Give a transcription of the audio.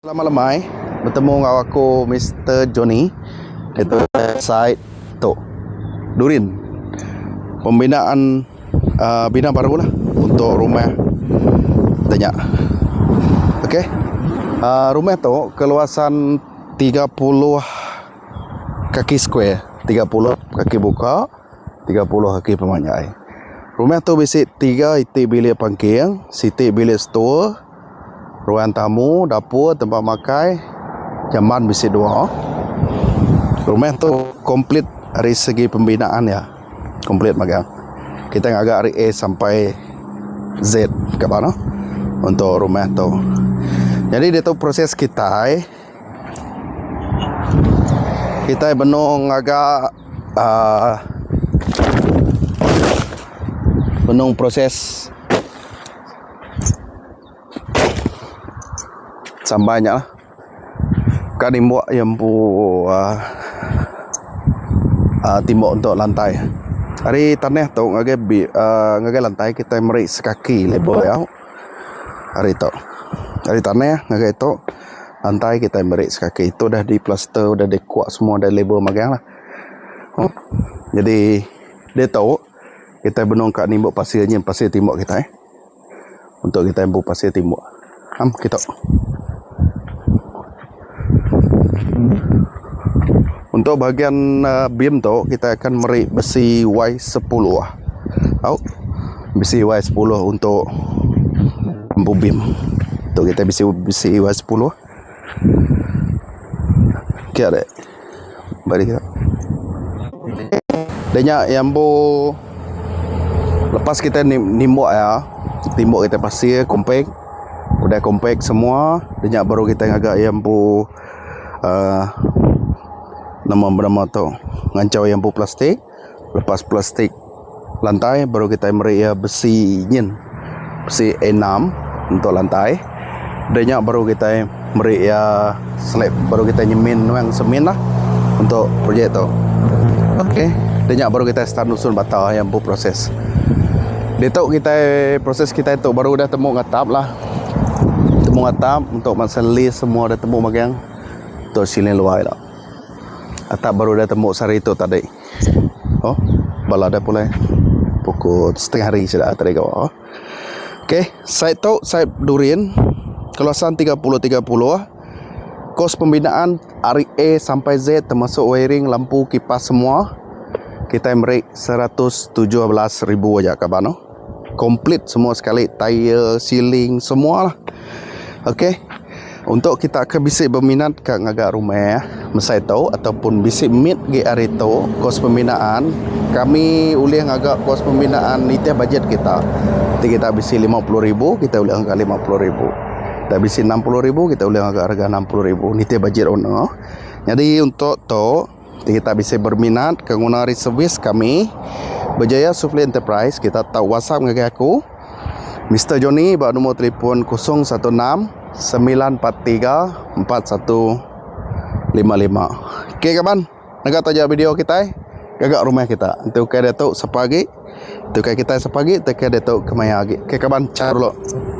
Selamat lemai bertemu dengan aku Mr. Johnny itu site tu Durin pembinaan bina baru lah untuk rumah banyak. Okey. Rumah tu keluasan 30 kaki square, 30 kaki buka, 30 kaki pemanjai. Rumah tu besi 3 itik bilik parking, sitik bilik store, ruang tamu, dapur, tempat makan, jaman besi 2. Rumah tu komplit dari segi pembinaan ya. Komplit magang. Kita agak dari A sampai Z ke mana untuk rumah tu. Jadi dia tu proses kita benung agak benung proses sambanya lah. Kan timbuk yang timbuk untuk lantai. Hari tanah tu ngagai lantai kita meri sekaki lebar ya. Hari tu. Hari tanah ngagai tu lantai kita meri sekaki. Itu dah di plaster, dah dikuat semua, dah lebar magang lah. Jadi dia tahu kita benung kat nimbuk pasirnya, pasir timbuk kita untuk kita embu pasir timbuk. Kita untuk bahagian beam tu kita akan meri besi Y10 lah. Tahu? Besi Y10 untuk lampu beam. Untuk kita besi Y10. Okey ada. Balik kita. Dia yang lepas kita nimbuk ya, timbuk kita pasir compact. Udah compact semua, dia baru kita agak yang nama tu ngancau yang plastik. Lepas plastik lantai baru kita meri besi nyin, besi E6 untuk lantai. Dia baru kita meri slab, baru kita nyemin yang semen lah untuk projek tu. Okey, dia baru kita start nusun bata yang proses. Dia tahu kita proses kita itu baru dah temu ngatap lah. Temu atap untuk masa list semua dah temu magang untuk silin luar lah. Atap baru dah temu sehari itu tadi. Bala dah pula pukul setengah hari sudah tadi kau. Okey, site tu site Durin keluasan 30 lah. Kos pembinaan dari A sampai Z termasuk wiring, lampu, kipas semua kita beri 117,000 aja kabar no. Komplit semua sekali, tayar, ceiling semua lah. Okey. Untuk kita akan bisik berminat kat ngagak rumah mesai tu ataupun bisik meet di hari tu kos pembinaan, kami boleh ngagak kos pembinaan ni teh bajet kita. Jadi kita bisik 50,000, kita boleh ngagak 50,000. Kita bisik 60,000, kita boleh ngagak harga 60,000. Ni teh bajet owner. Jadi untuk tu kita bisik berminat ke guna servis kami Berjaya Sufli Enterprise. Kita tahu WhatsApp ngagak aku Mr. Johnny, bawa nombor telefon 016-943-4155. Okey kawan, nak taja video kita gagak rumah kita. Itu ke Datuk sepagi. Itu ke kita sepagi, itu ke Datuk kemaya lagi. Okey kawan, cari dulu.